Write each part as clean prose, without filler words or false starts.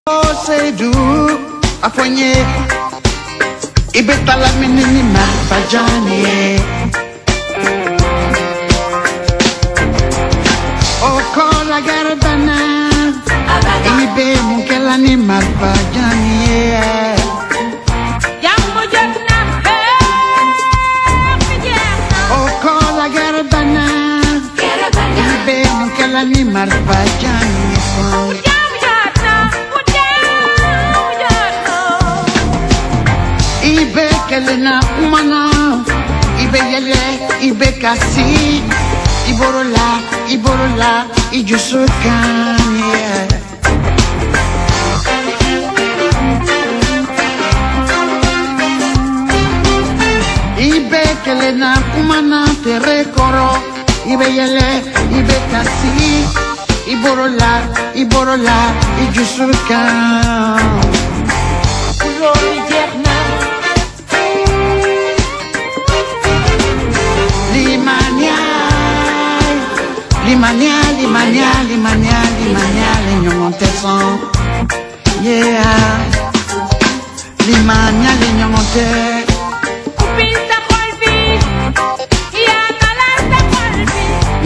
Seydou a poigné ibetala menini mafajani okola garbana ibe mukelani mafajani okola garbana ibe mukelani mafajani Ibe kelena umana, ibe yele, ibe kasi, iborola, ijusukanye. Ibe kelena umana terekoro, ibe yele, ibe kasi, iborola, ijusukanye. Limania, l'ignorantaison. Yeah. Limania, l'ignorantaison.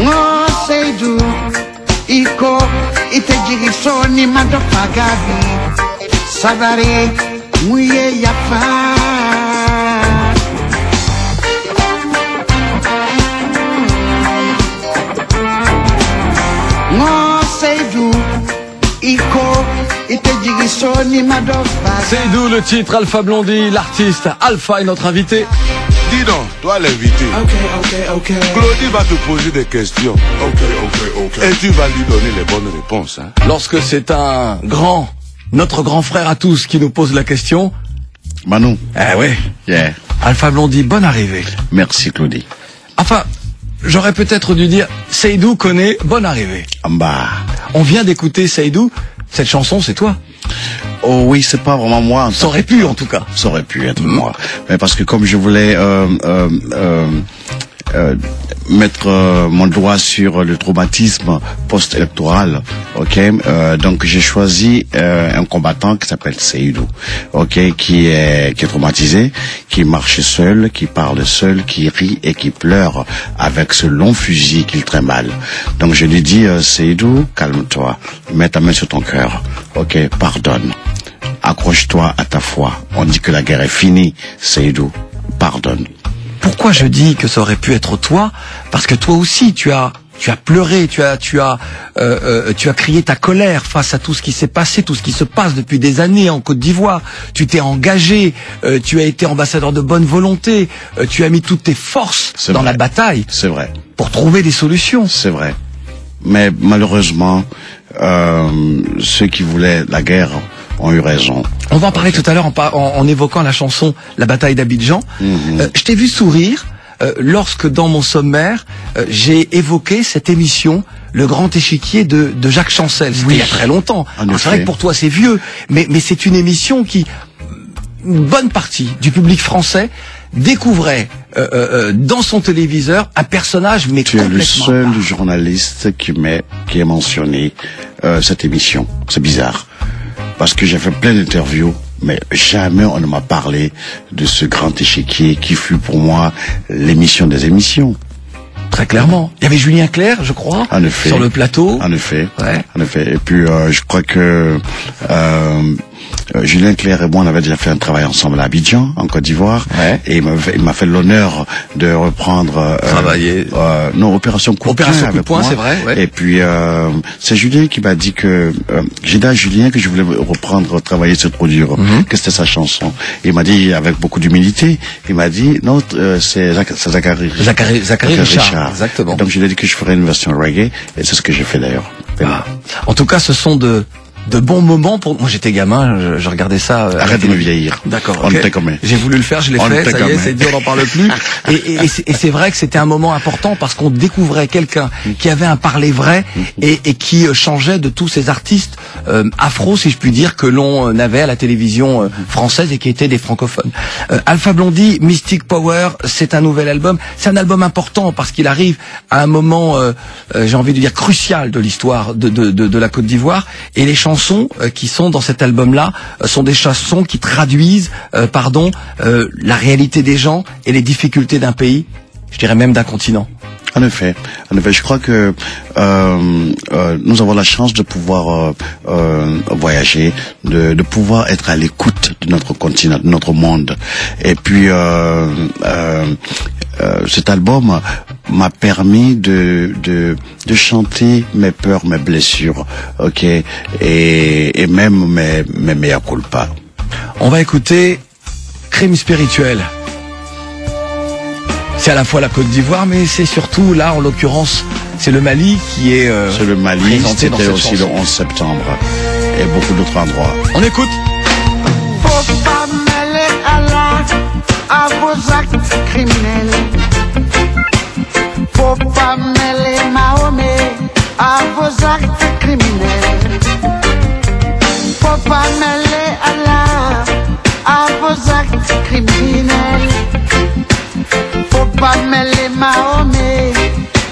Oh, Seydou, Iko, ite jirisoni madopagabi. Savare, muye yafa. Seydou, le titre, Alpha Blondy, l'artiste. Alpha est notre invité. Dis donc, toi l'invité. Ok. Claudie va te poser des questions. Ok. Et tu vas lui donner les bonnes réponses. Hein. Lorsque c'est notre grand frère à tous qui nous pose la question. Manon. Ah ouais. Yeah. Alpha Blondy, bonne arrivée. Merci Claudie. Enfin, j'aurais peut-être dû dire Seydou connaît bonne arrivée. Bah. On vient d'écouter Seydou. Cette chanson, c'est toi. Oh oui, c'est pas vraiment moi. Ça aurait pu, en tout cas. Ça aurait pu être moi. Mais parce que comme je voulais mettre mon doigt sur le traumatisme post-électoral, ok, donc j'ai choisi un combattant qui s'appelle Seydou, ok, qui est traumatisé, qui marche seul, qui parle seul, qui rit et qui pleure avec ce long fusil qu'il trimballe. Donc je lui dis, Seydou, calme-toi, mets ta main sur ton cœur, ok, pardonne, accroche-toi à ta foi. On dit que la guerre est finie, Seydou, pardonne. Pourquoi je dis que ça aurait pu être toi? Parce que toi aussi, tu as pleuré, tu as crié ta colère face à tout ce qui s'est passé, tout ce qui se passe depuis des années en Côte d'Ivoire. Tu t'es engagé, tu as été ambassadeur de bonne volonté, tu as mis toutes tes forces dans la bataille. C'est vrai. Pour trouver des solutions. C'est vrai. Mais malheureusement, ceux qui voulaient la guerre ont eu raison. On va en parler tout à l'heure en évoquant la chanson La bataille d'Abidjan. Je t'ai vu sourire lorsque dans mon sommaire, j'ai évoqué cette émission, Le Grand Échiquier de Jacques Chancel. C'était il y a très longtemps. C'est vrai que pour toi c'est vieux, mais c'est une émission qui, une bonne partie du public français découvrait dans son téléviseur un personnage mais complètement... Tu es le seul journaliste qui ait mentionné cette émission. C'est bizarre. Parce que j'ai fait plein d'interviews, mais jamais on ne m'a parlé de ce Grand Échiquier qui fut pour moi l'émission des émissions. Très clairement. Il y avait Julien Clerc, je crois, en effet, sur le plateau. En effet. Ouais. En effet. Et puis je crois que Julien Clerc et moi on avait déjà fait un travail ensemble à Abidjan, en Côte d'Ivoire. Ouais. Et il m'a fait l'honneur de reprendre travailler. Non, Opération Coup de Poing, c'est vrai. Ouais. Et puis c'est Julien qui m'a dit que j'ai dit à Julien que je voulais travailler sur Produire, que c'était sa chanson. Il m'a dit avec beaucoup d'humilité, il m'a dit non, c'est Zachary Richard. Exactement. Donc je lui ai dit que je ferais une version reggae et c'est ce que j'ai fait d'ailleurs. Ah. En tout cas, ce sont de bons moments pour moi. J'étais gamin, je regardais ça. Arrête de me vieillir. D'accord. On était comme j'ai voulu le faire, je l'ai fait. Ça y est, c'est dit, on n'en parle plus. Et c'est vrai que c'était un moment important parce qu'on découvrait quelqu'un qui avait un parler vrai et qui changeait de tous ces artistes afro, si je puis dire, que l'on avait à la télévision française et qui étaient des francophones. Alpha Blondy, Mystic Power, c'est un nouvel album. C'est un album important parce qu'il arrive à un moment, j'ai envie de dire crucial de l'histoire de la Côte d'Ivoire, et les chansons chansons qui sont dans cet album-là sont des chansons qui traduisent, la réalité des gens et les difficultés d'un pays, je dirais même d'un continent. En effet, je crois que nous avons la chance de pouvoir voyager, de pouvoir être à l'écoute de notre continent, de notre monde. Et puis cet album m'a permis de chanter mes peurs, mes blessures, ok, et même mes mea culpa. On va écouter Crime spirituel. C'est à la fois la Côte d'Ivoire, mais c'est surtout là, en l'occurrence, c'est le Mali qui est c'est le Mali, présenté dans c'était cette aussi chanson. le 11 septembre et beaucoup d'autres endroits. On écoute. Faut pas mêler Allah à vos actes criminels. Faut pas mêler Mahomet à vos actes criminels. Faut pas mêler Allah à vos actes criminels. Faut pas mêler Mahomet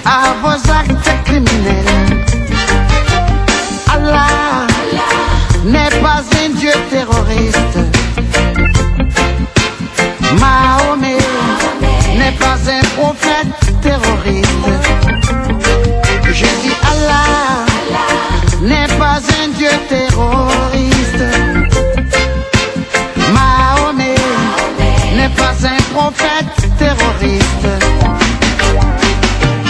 à vos actes criminels. Allah n'est pas un dieu terroriste. Mahomet n'est pas un prophète terroriste. Je dis Allah n'est pas un dieu terroriste. Mahomet n'est pas un prophète terroriste.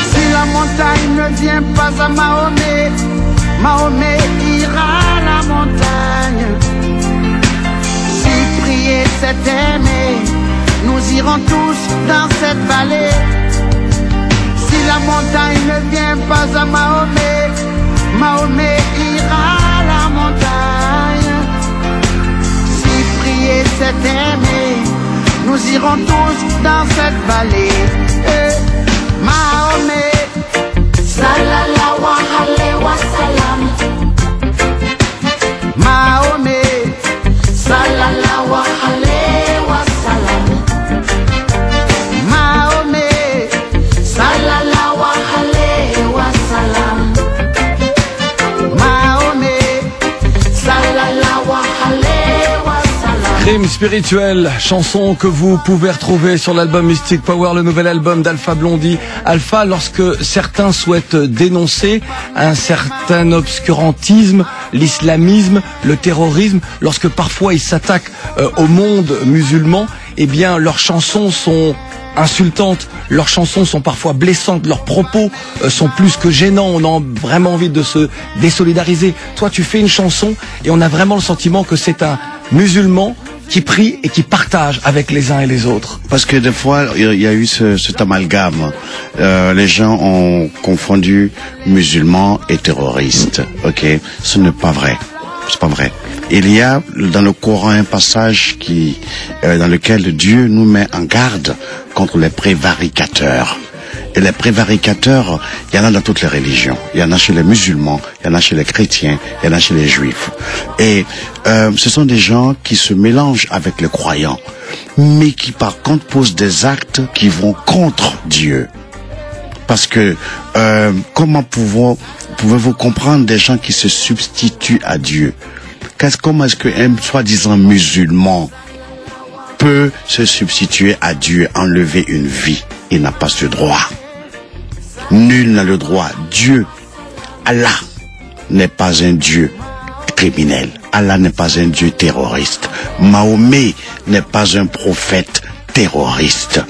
Si la montagne ne vient pas à Mahomet, Mahomet ira à la montagne. Si prier c'est aimer, nous irons tous dans cette vallée. Si la montagne ne vient pas à Mahomet, Mahomet ira à la montagne. Si prier c'est aimer, nous irons tous dans cette vallée. Mahomet, sallallahu alayhi wa sallam. Mahomet, sallallahu alayhi wa sallam. Mahomet, sallallahu alayhi wa sallam. Mahomet, sallallahu alayhi wa sallam. Crime spirituel, chanson que vous pouvez retrouver sur l'album Mystic Power, le nouvel album d'Alpha Blondy. Alpha, lorsque certains souhaitent dénoncer un certain obscurantisme, l'islamisme, le terrorisme, lorsque parfois ils s'attaquent au monde musulman, eh bien leurs chansons sont insultantes, leurs chansons sont parfois blessantes, leurs propos sont plus que gênants, on a vraiment envie de se désolidariser. Toi tu fais une chanson et on a vraiment le sentiment que c'est un musulman qui prie et qui partage avec les uns et les autres. Parce que des fois, il y a eu cet amalgame. Les gens ont confondu musulmans et terroristes. Ok, ce n'est pas vrai. C'est pas vrai. Il y a dans le Coran un passage dans lequel Dieu nous met en garde contre les prévaricateurs. Et les prévaricateurs, il y en a dans toutes les religions. Il y en a chez les musulmans, il y en a chez les chrétiens, il y en a chez les juifs. Et ce sont des gens qui se mélangent avec les croyants, mais qui par contre posent des actes qui vont contre Dieu. Parce que comment pouvez-vous comprendre des gens qui se substituent à Dieu? Comment est-ce qu'un soi-disant musulman peut se substituer à Dieu, enlever une vie? Il n'a pas ce droit. Nul n'a le droit. Dieu, Allah, n'est pas un Dieu criminel. Allah n'est pas un Dieu terroriste. Mahomet n'est pas un prophète terroriste.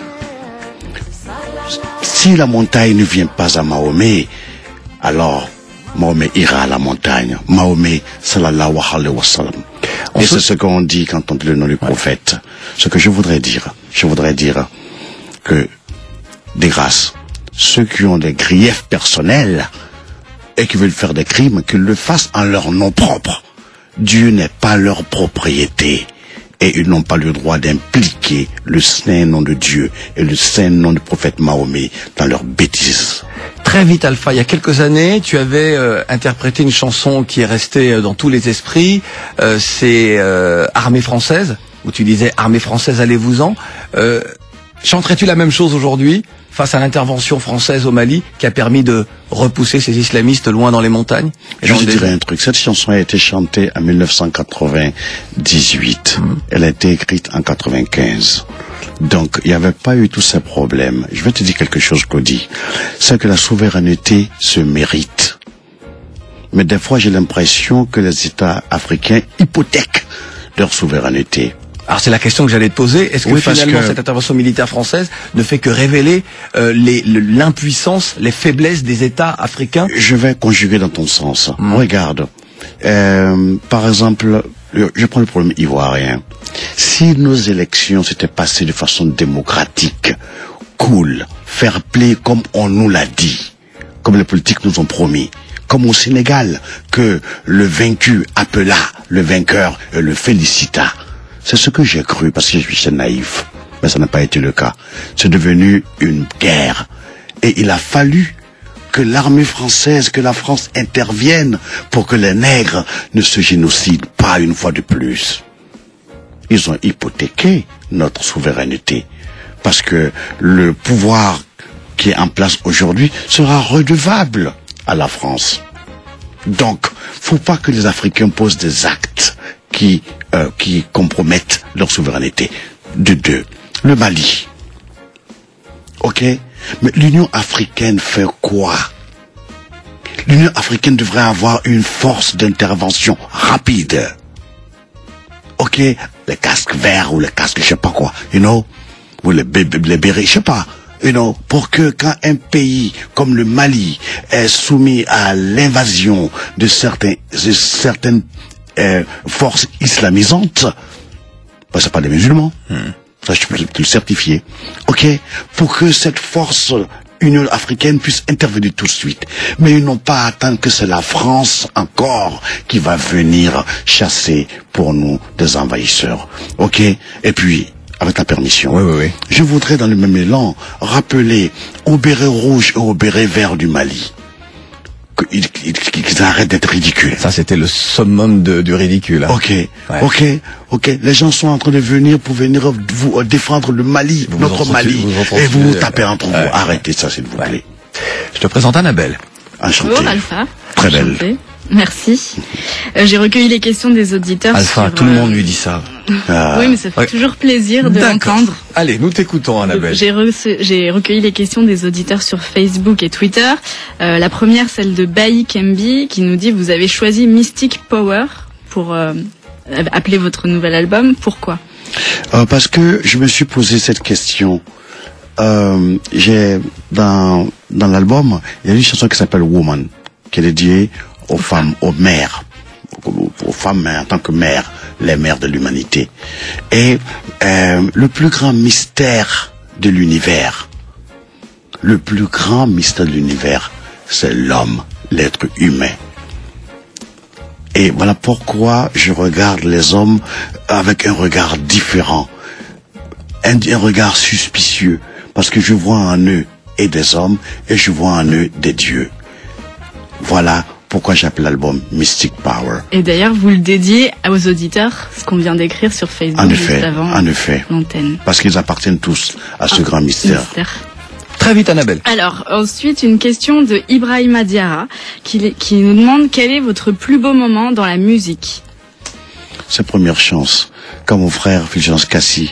Si la montagne ne vient pas à Mahomet, alors Mahomet ira à la montagne. Mahomet, sallallahu alayhi wa sallam. Et c'est ce qu'on dit quand on dit le nom du prophète. Ce que je voudrais dire que, des grâces, ceux qui ont des griefs personnels et qui veulent faire des crimes, qu'ils le fassent en leur nom propre. Dieu n'est pas leur propriété. Et ils n'ont pas le droit d'impliquer le saint nom de Dieu et le saint nom du prophète Mahomet dans leurs bêtises. Très vite, Alpha, il y a quelques années, tu avais interprété une chanson qui est restée dans tous les esprits. C'est Armée française, où tu disais Armée française, allez-vous-en. Chanterais-tu la même chose aujourd'hui face à l'intervention française au Mali qui a permis de repousser ces islamistes loin dans les montagnes. Je vous dirais un truc. Cette chanson a été chantée en 1998. Elle a été écrite en 95. Donc, il n'y avait pas eu tous ces problèmes. Je vais te dire quelque chose, Cody. C'est que la souveraineté se mérite. Mais des fois, j'ai l'impression que les États africains hypothèquent leur souveraineté. Alors c'est la question que j'allais te poser. Est-ce que finalement cette intervention militaire française ne fait que révéler l'impuissance, les faiblesses des États africains? Je vais conjuguer dans ton sens. Regarde, par exemple, je prends le problème ivoirien. Si nos élections s'étaient passées de façon démocratique, cool, fair play comme on nous l'a dit, comme les politiques nous ont promis, comme au Sénégal, que le vaincu appela le vainqueur et le félicita. C'est ce que j'ai cru parce que je suis naïf. Mais ça n'a pas été le cas. C'est devenu une guerre. Et il a fallu que l'armée française, que la France intervienne pour que les nègres ne se génocident pas une fois de plus. Ils ont hypothéqué notre souveraineté. Parce que le pouvoir qui est en place aujourd'hui sera redevable à la France. Donc, faut pas que les Africains posent des actes qui compromettent leur souveraineté. De deux, le Mali. Ok? Mais l'Union africaine fait quoi? L'Union africaine devrait avoir une force d'intervention rapide. Ok? Les casques verts ou les casques je sais pas quoi, you know? Ou les bérets, je sais pas. You know, pour que quand un pays comme le Mali est soumis à l'invasion de certaines forces islamisantes, bah, c'est pas des musulmans. Ça, je peux te le certifier. Ok? Pour que cette force Union africaine puisse intervenir tout de suite. Mais ils n'ont pas à attendre que c'est la France encore qui va venir chasser pour nous des envahisseurs. Ok? Et puis, avec ta permission. Oui. Je voudrais dans le même élan rappeler aux bérets rouges et aux bérets verts du Mali qu'ils arrêtent d'être ridicules. Ça, c'était le summum du ridicule. Hein. Ok. Les gens sont en train de venir pour venir vous défendre le Mali, notre Mali. Et vous tapez entre vous. Arrêtez ça, s'il vous plaît. Je te présente Annabelle. Enchantée. Bonjour Alpha. Très belle. Merci. J'ai recueilli les questions des auditeurs. Alpha, tout le monde lui dit ça. Oui, mais ça fait toujours plaisir de l'entendre. Allez, nous t'écoutons, Annabelle. J'ai recueilli les questions des auditeurs sur Facebook et Twitter. La première, celle de Baï Kembi, qui nous dit: vous avez choisi Mystic Power pour appeler votre nouvel album. Pourquoi? Parce que je me suis posé cette question. J'ai dans l'album, il y a une chanson qui s'appelle Woman, qui est dédiée aux femmes, aux mères, aux femmes en tant que mères, les mères de l'humanité. Et le plus grand mystère de l'univers, c'est l'homme, l'être humain. Et voilà pourquoi je regarde les hommes avec un regard différent, un regard suspicieux, parce que je vois en eux et des hommes et je vois en eux des dieux. Voilà pourquoi j'appelle l'album Mystic Power. Et d'ailleurs, vous le dédiez aux auditeurs, ce qu'on vient d'écrire sur Facebook juste avant l'antenne. Parce qu'ils appartiennent tous à ce grand mystère. Très vite, Annabelle. Alors, ensuite, une question de Ibrahima Diarra qui nous demande: quel est votre plus beau moment dans la musique? C'est Première Chance. Quand mon frère Fulgence Cassi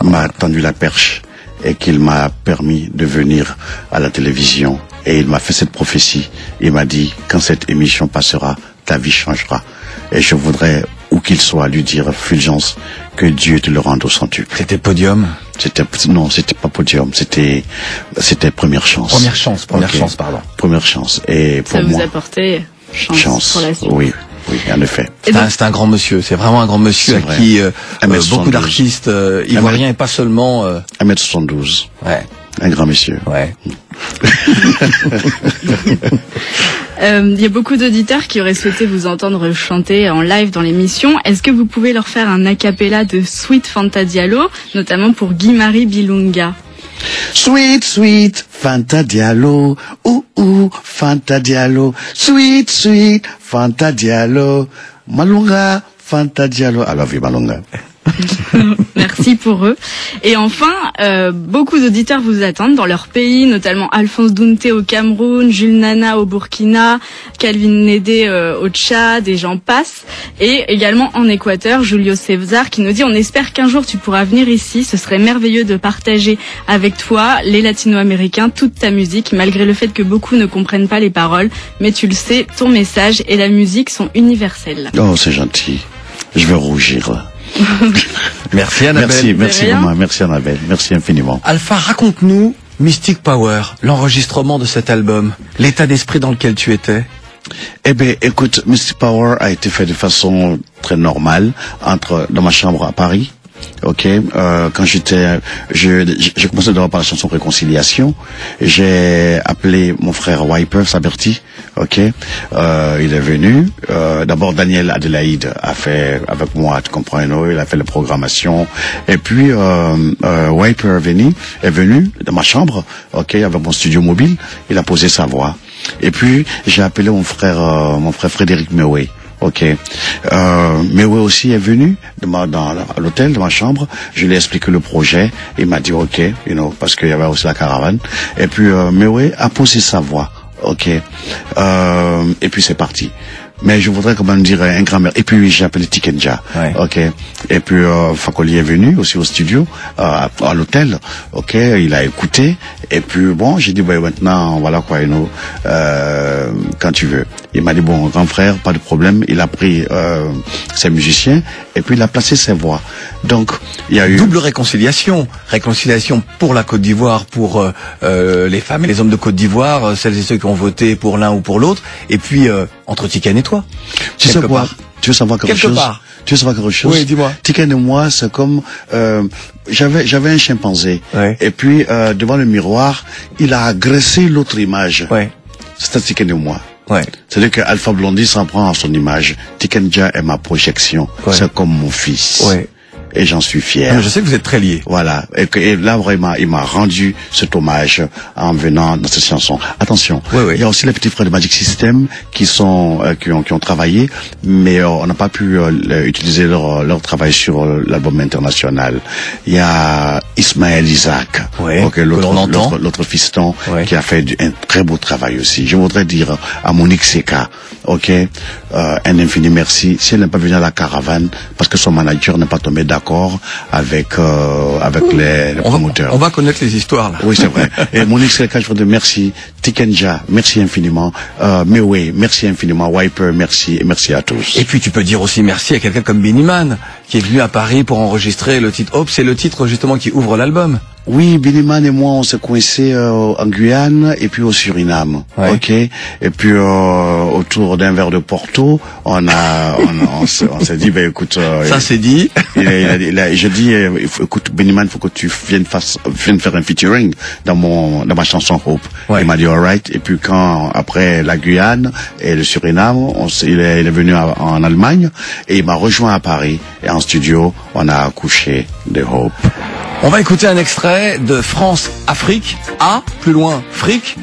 m'a tendu la perche et qu'il m'a permis de venir à la télévision. Et il m'a fait cette prophétie. Il m'a dit: quand cette émission passera, ta vie changera. Et je voudrais, où qu'il soit, lui dire: Fulgence, que Dieu te le rende au centuple. C'était Podium? Non, c'était pas Podium, c'était Première Chance. Première chance, pardon. Première Chance. Et pour moi, ça vous apportait chance pour la suite. Oui, en effet. C'est un grand monsieur, c'est vraiment un grand monsieur à qui beaucoup d'artistes ivoiriens et pas seulement... 1m72. Ouais. Un grand monsieur. Ouais. Il y a beaucoup d'auditeurs qui auraient souhaité vous entendre chanter en live dans l'émission. Est-ce que vous pouvez leur faire un a cappella de Sweet Fanta Diallo, notamment pour Guy-Marie Bilunga? Sweet, sweet Fanta Diallo, Fanta Diallo, sweet, sweet Fanta Diallo, Malunga Fanta Diallo. I love you, Malunga. Merci pour eux. Et enfin, beaucoup d'auditeurs vous attendent dans leur pays, notamment Alphonse Dounté au Cameroun, Jules Nana au Burkina, Calvin Nédé au Tchad, et j'en passe. Et également en Équateur, Julio César qui nous dit: on espère qu'un jour tu pourras venir ici. Ce serait merveilleux de partager avec toi, les latino-américains, toute ta musique, malgré le fait que beaucoup ne comprennent pas les paroles. Mais tu le sais, ton message et la musique sont universels. Oh, c'est gentil. Je vais rougir. Merci Annabelle. Merci maman, merci Annabelle, merci infiniment. Alpha, raconte-nous Mystic Power, l'enregistrement de cet album, l'état d'esprit dans lequel tu étais. Eh ben, écoute, Mystic Power a été fait de façon très normale dans ma chambre à Paris. Ok, quand j'ai commencé d'abord par la chanson Réconciliation. J'ai appelé mon frère Wiper Saberti. Ok, il est venu. D'abord Daniel Adelaide a fait avec moi, tu comprends, il a fait la programmation. Et puis Wiper est venu dans ma chambre. Ok, avec mon studio mobile. Il a posé sa voix. Et puis j'ai appelé mon frère Frédéric Mewé. Ok. Mewé aussi est venu dans l'hôtel, dans ma chambre. Je lui ai expliqué le projet. Il m'a dit ok, parce qu'il y avait aussi la caravane. Et puis Mewé a posé sa voix. Ok. Et puis c'est parti. Mais je voudrais quand même dire un grand merci. Et puis j'ai appelé Tikenja. Ouais. Ok. Et puis Fakoli est venu aussi au studio, à l'hôtel. Ok. Il a écouté. Et puis bon, j'ai dit maintenant voilà quoi, quand tu veux. Il m'a dit bon, grand frère, pas de problème. Il a pris ses musiciens et puis il a placé ses voix. Donc il y a eu double réconciliation pour la Côte d'Ivoire, pour les femmes et les hommes de Côte d'Ivoire, celles et ceux qui ont voté pour l'un ou pour l'autre, et puis entre Tiken et toi. Tu veux savoir quelque chose? Oui, dis-moi. Tiken et moi, c'est comme j'avais un chimpanzé. Ouais. Et puis devant le miroir, il a agressé l'autre image. Ouais. C'était Tiken et moi. Ouais. C'est-à-dire que Alpha Blondy s'en prend à son image. Tikenja est ma projection. Ouais. C'est comme mon fils. Ouais. Et j'en suis fier. Je sais que vous êtes très liés. Voilà. Et là, vraiment, il m'a rendu cet hommage en venant dans cette chanson. Attention. Oui, oui. Il y a aussi les petits frères de Magic System qui ont travaillé, mais on n'a pas pu utiliser leur travail sur l'album international. Il y a Ismaël Isaac. Oui. Okay, l'autre fiston, oui, qui a fait un très beau travail aussi. Je voudrais dire à Monique Seka, ok, un infini merci. Si elle n'est pas venue à la caravane, parce que son manager n'est pas tombé d'accord avec les promoteurs. On va connaître les histoires là. Oui, c'est vrai. Et Monique Selka, je voudrais merci. Tikenja, merci infiniment. Mewé, merci infiniment. Wiper, merci, et merci à tous. Et puis tu peux dire aussi merci à quelqu'un comme Benny Man, qui est venu à Paris pour enregistrer le titre Hope. C'est le titre justement qui ouvre l'album. Oui, Benny Man et moi, on s'est coincés en Guyane et puis au Suriname. Ouais. Ok. Et puis autour d'un verre de Porto, on s'est dit, écoute, ça c'est dit. J'ai dit, écoute, Benny Man, faut que tu viennes faire un featuring dans ma chanson Hope. Ouais. Il m'a dit alright. Et puis après la Guyane et le Suriname, il est venu en Allemagne et il m'a rejoint à Paris et en studio, on a accouché de Hope. On va écouter un extrait de France-Afrique, plus loin, Fric.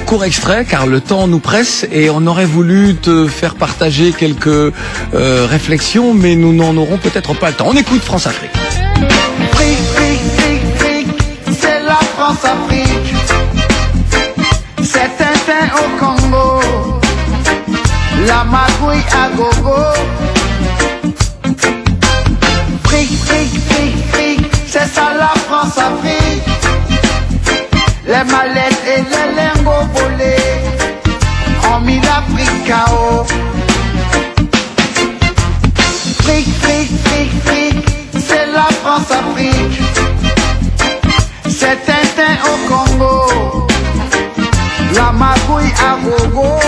Court extrait, car le temps nous presse et on aurait voulu te faire partager quelques réflexions, mais nous n'en aurons peut-être pas le temps. On écoute France-Afrique. Fric, fric, fric, fric, c'est la France-Afrique. C'est Tintin au Congo, la magouille à gogo. Fric, fric, fric, fric, c'est ça la France-Afrique. Les mallettes et les lingots volés ont mis l'Afrique KO. Fric, fric, fric, fric, c'est la France-Afrique. C'est Tintin au Congo, la magouille à gogo.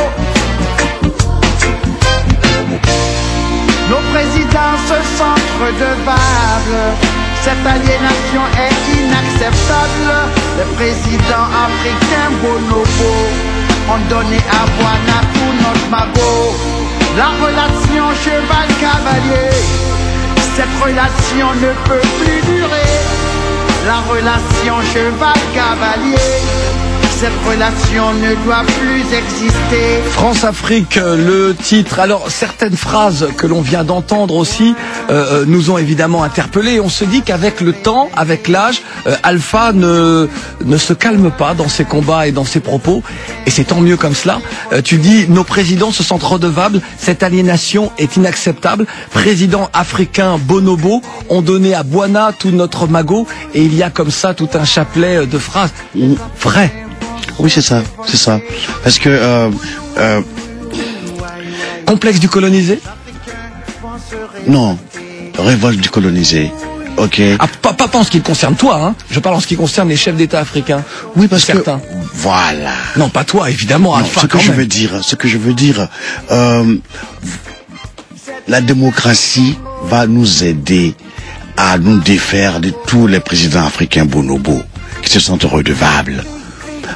Nos présidents se sentent redevables. Cette aliénation est inacceptable. Les présidents africains bonobo ont donné à Boana tout notre magot. La relation cheval-cavalier, cette relation ne peut plus durer. La relation cheval-cavalier, cette relation ne doit plus exister. France-Afrique, le titre. Alors, certaines phrases que l'on vient d'entendre aussi nous ont évidemment interpellés. On se dit qu'avec le temps, avec l'âge, Alpha ne se calme pas dans ses combats et dans ses propos. Et c'est tant mieux comme cela. Tu dis, nos présidents se sentent redevables. Cette aliénation est inacceptable. Président africain Bonobo ont donné à Bwana tout notre magot. Et il y a comme ça tout un chapelet de phrases. Vrai. Oui, c'est ça. Parce que Complexe du colonisé? non, révolte du colonisé. Ok. Ah, pas en ce qui te concerne toi, hein. Je parle en ce qui concerne les chefs d'État africains. Oui, parce certains. que voilà. Non, pas toi, évidemment. Non, Alpha, ce que je veux dire, la démocratie va nous aider à nous défaire de tous les présidents africains bonobos qui se sentent redevables.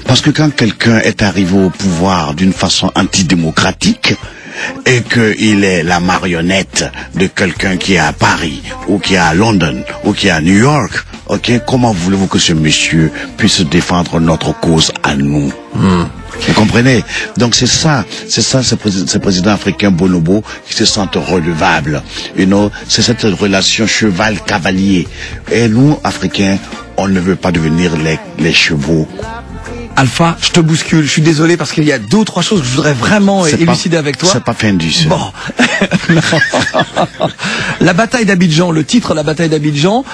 Parce que quand quelqu'un est arrivé au pouvoir d'une façon antidémocratique et qu'il est la marionnette de quelqu'un qui est à Paris ou qui est à London ou qui est à New York, ok, comment voulez-vous que ce monsieur puisse défendre notre cause à nous? Vous comprenez? Donc c'est ça, ces présidents africains bonobos qui se sentent redevables. You know, c'est cette relation cheval-cavalier. Et nous, Africains, on ne veut pas devenir les chevaux. Alpha, je te bouscule, je suis désolé parce qu'il y a 2 ou 3 choses que je voudrais vraiment élucider avec toi. C'est pas fendu, ça. Bon. La bataille d'Abidjan, le titre La bataille d'Abidjan,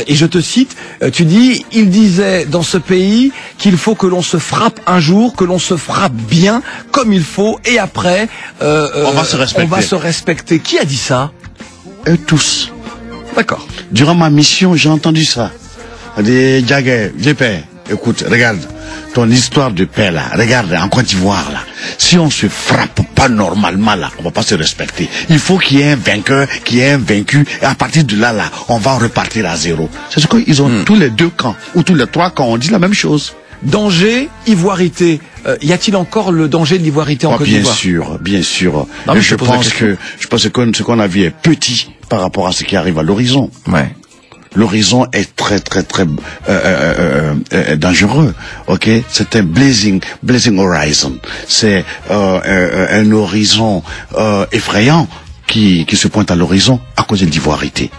et je te cite, tu dis, il disait dans ce pays qu'il faut que l'on se frappe un jour, que l'on se frappe bien, comme il faut, et après, on va se respecter. Qui a dit ça? Eux tous. D'accord. Durant ma mission, j'ai entendu ça. Des Djagé, Djépé, écoute, regarde, ton histoire de paix là, regarde, en Côte d'Ivoire là, si on se frappe pas normalement là, on va pas se respecter. Il faut qu'il y ait un vainqueur, qu'il y ait un vaincu, et à partir de là, on va repartir à zéro. C'est ce qu'ils ont tous les 2 camps, ou tous les 3 camps, on dit la même chose. Danger, ivoirité. Y a-t-il encore le danger de l'ivoirité en Côte d'Ivoire? Bien sûr. Non, mais je pense que ce qu'on a vu est petit par rapport à ce qui arrive à l'horizon. Ouais. L'horizon est très dangereux. Ok, c'est un blazing horizon. C'est un horizon effrayant qui se pointe à l'horizon à cause de l'ivoirité.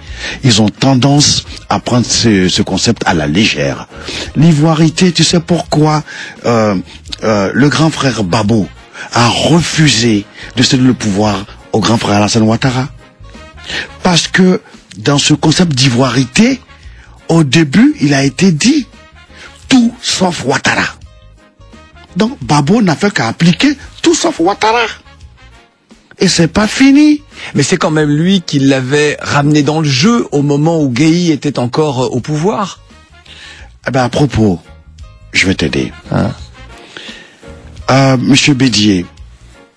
Ils ont tendance à prendre ce concept à la légère. L'ivoirité, tu sais pourquoi le grand frère Babo a refusé de céder le pouvoir au grand frère Alassane Ouattara? Parce que dans ce concept d'ivoirité, au début, il a été dit tout sauf Ouattara. Donc Babo n'a fait qu'à appliquer tout sauf Ouattara. Et c'est pas fini. Mais c'est quand même lui qui l'avait ramené dans le jeu au moment où Gueye était encore au pouvoir. Eh ben, à propos, je vais t'aider. Monsieur Bédier,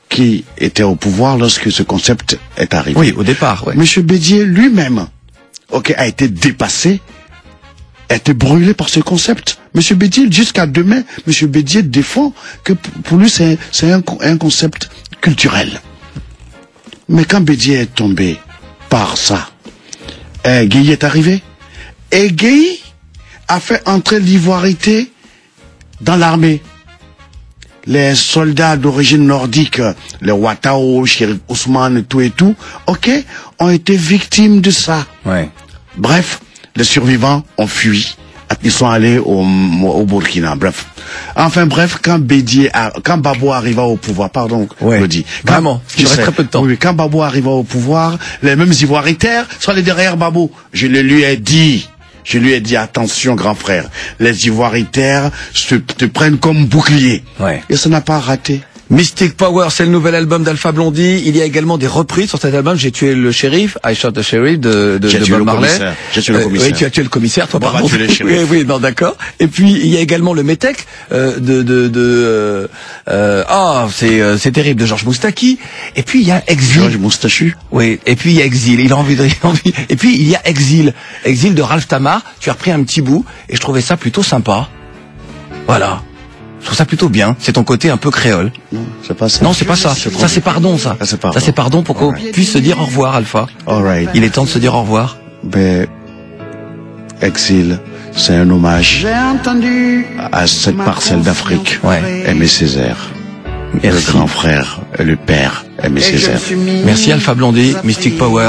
qui était au pouvoir lorsque ce concept est arrivé. Oui, au départ, ouais. Monsieur Bédier lui-même, a été dépassé, a été brûlé par ce concept. Monsieur Bédier, jusqu'à demain, Monsieur Bédier défend que pour lui c'est un concept culturel. Mais quand Bédier est tombé par ça, Gueye est arrivé. Et Gueye a fait entrer l'ivoirité dans l'armée. Les soldats d'origine nordique, les Ouattao, Chérif Ousmane, tout et tout, ont été victimes de ça. Ouais. Bref, les survivants ont fui. Ils sont allés au Burkina. Bref. Enfin bref, quand Babo arriva au pouvoir, pardon, ouais. je le dis. Vraiment, il reste très peu de temps. Oui, quand Babo arriva au pouvoir, les mêmes ivoiritaires sont allés derrière Babo. Je le lui ai dit. Attention, grand frère, les ivoiritaires te prennent comme bouclier. Ouais. Et ça n'a pas raté. Mystic Power, c'est le nouvel album d'Alpha Blondy. Il y a également des reprises sur cet album. J'ai tué le shérif, I Shot the Sheriff de Bob Marley. J'ai tué le commissaire. Oui, tu as tué le commissaire, toi, pardon. Oui, non, d'accord. Et puis il y a également le Métèque c'est terrible de Georges Moustaki. Et puis il y a Exil. Georges Moustachu. Oui. Et puis il y a Exil. Il a envie. Et puis il y a Exil de Ralph Tamar. Tu as repris un petit bout et je trouvais ça plutôt sympa. Voilà. Je trouve ça plutôt bien. C'est ton côté un peu créole. Non, c'est pas ça. Non, c'est pas ça. Ça, c'est pardon, ça. Ça, c'est pardon pour qu'on puisse se dire au revoir, Alpha. All right. Il est temps de se dire au revoir. Ben, Exil, c'est un hommage J'ai entendu à cette parcelle d'Afrique. Ouais. Aimé Césaire. Merci. Le grand frère, le père, Aimé et je me Césaire. suis mis Merci Alpha Blondy, Mystic Power.